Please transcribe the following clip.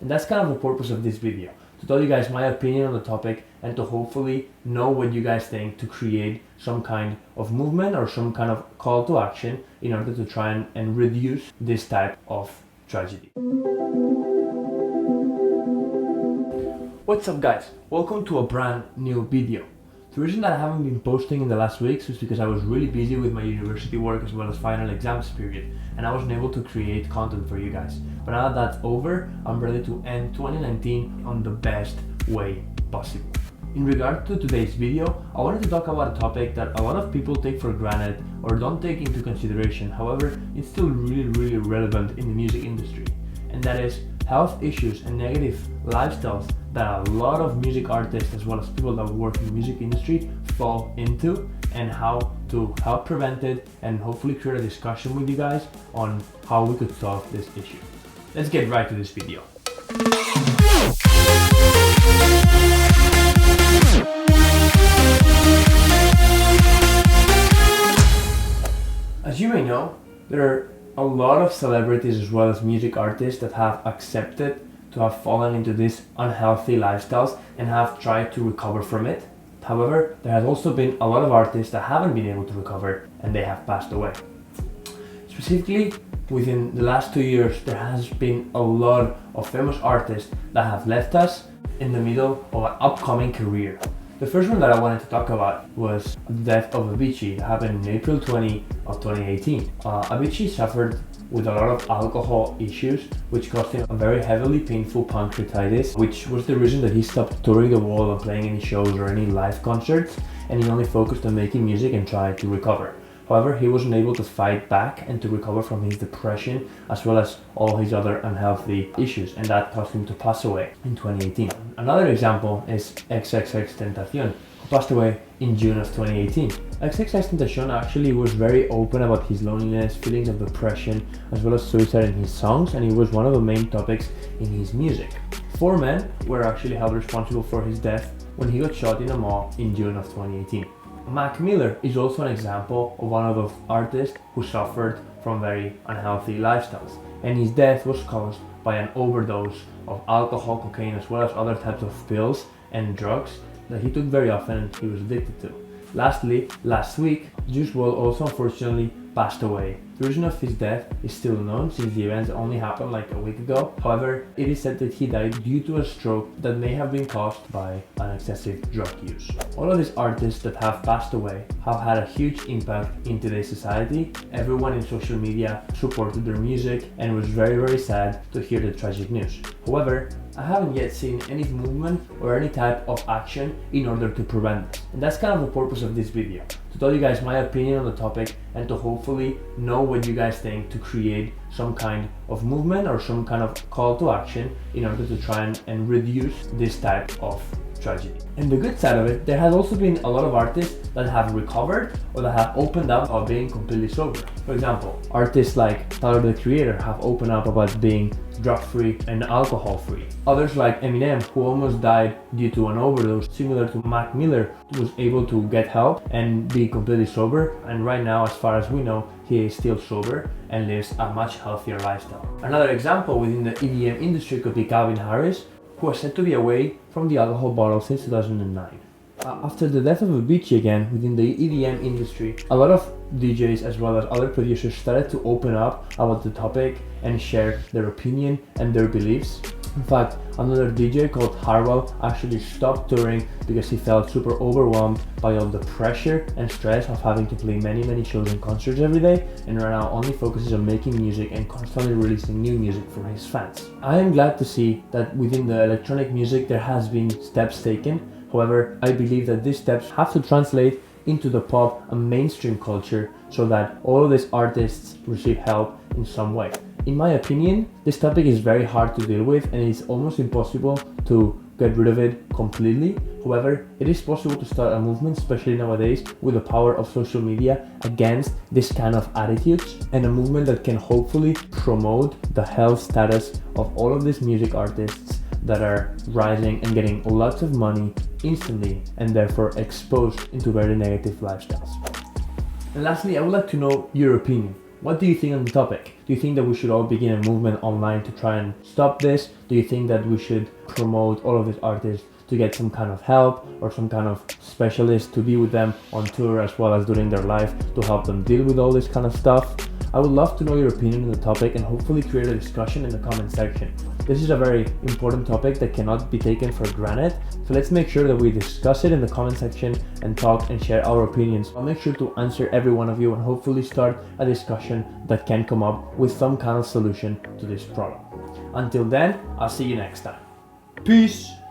And that's kind of the purpose of this video, to tell you guys my opinion on the topic and to hopefully know what you guys think to create some kind of movement or some kind of call to action in order to try and reduce this type of tragedy. What's up guys? Welcome to a brand new video. The reason that I haven't been posting in the last weeks is because I was really busy with my university work as well as final exams period, and I wasn't able to create content for you guys. But now that that's over, I'm ready to end 2019 on the best way possible. In regard to today's video, I wanted to talk about a topic that a lot of people take for granted or don't take into consideration. However, it's still really relevant in the music industry, and that is health issues and negative lifestyles that a lot of music artists as well as people that work in the music industry fall into, and how to help prevent it and hopefully create a discussion with you guys on how we could solve this issue. Let's get right to this video. As you may know, there are a lot of celebrities as well as music artists that have accepted to have fallen into these unhealthy lifestyles and have tried to recover from it. However, there has also been a lot of artists that haven't been able to recover and they have passed away. Specifically, within the last 2 years, there has been a lot of famous artists that have left us in the middle of an upcoming career. The first one that I wanted to talk about was the death of Avicii that happened in April 20 of 2018. Avicii suffered with a lot of alcohol issues, which caused him a very heavily painful pancreatitis, which was the reason that he stopped touring the world and playing any shows or any live concerts, and he only focused on making music and tried to recover. However, he wasn't able to fight back and to recover from his depression as well as all his other unhealthy issues, and that caused him to pass away in 2018. Another example is XXXTentacion, who passed away in June of 2018. XXXTentacion actually was very open about his loneliness, feelings of depression, as well as suicide in his songs, and it was one of the main topics in his music. 4 men were actually held responsible for his death when he got shot in a mall in June of 2018. Mac Miller is also an example of one of the artists who suffered from very unhealthy lifestyles, and his death was caused by an overdose of alcohol, cocaine, as well as other types of pills and drugs that he took very often and he was addicted to. Lastly, last week, Juice WRLD also unfortunately passed away. The reason of his death is still unknown since the events only happened like a week ago. However, it is said that he died due to a stroke that may have been caused by an excessive drug use. All of these artists that have passed away have had a huge impact in today's society. Everyone in social media supported their music, and it was very sad to hear the tragic news. However, I haven't yet seen any movement or any type of action in order to prevent this. And that's kind of the purpose of this video, to tell you guys my opinion on the topic and to hopefully know what you guys think to create some kind of movement or some kind of call to action in order to try and reduce this type of tragedy. And the good side of it, there has also been a lot of artists that have recovered or that have opened up about being completely sober. For example, artists like Tyler the Creator have opened up about being drug-free and alcohol-free. Others like Eminem, who almost died due to an overdose, similar to Mac Miller, was able to get help and be completely sober, and right now, as far as we know, he is still sober and lives a much healthier lifestyle. Another example within the EDM industry could be Calvin Harris, who was said to be away from the alcohol bottle since 2009. After the death of Avicii again, within the EDM industry, a lot of DJs as well as other producers started to open up about the topic and share their opinion and their beliefs. In fact, another DJ called Harwell actually stopped touring because he felt super overwhelmed by all the pressure and stress of having to play many shows and concerts every day, and right now only focuses on making music and constantly releasing new music for his fans. I am glad to see that within the electronic music there has been steps taken. However, I believe that these steps have to translate into the pop and mainstream culture so that all of these artists receive help in some way. In my opinion, this topic is very hard to deal with and it's almost impossible to get rid of it completely. However, it is possible to start a movement, especially nowadays with the power of social media, against this kind of attitudes, and a movement that can hopefully promote the health status of all of these music artists that are rising and getting lots of money instantly and therefore exposed into very negative lifestyles. And lastly, I would like to know your opinion. What do you think on the topic? Do you think that we should all begin a movement online to try and stop this? Do you think that we should promote all of these artists to get some kind of help or some kind of specialist to be with them on tour as well as during their life to help them deal with all this kind of stuff? I would love to know your opinion on the topic and hopefully create a discussion in the comment section. This is a very important topic that cannot be taken for granted, so let's make sure that we discuss it in the comment section and talk and share our opinions. I'll make sure to answer every one of you and hopefully start a discussion that can come up with some kind of solution to this problem. Until then, I'll see you next time. Peace!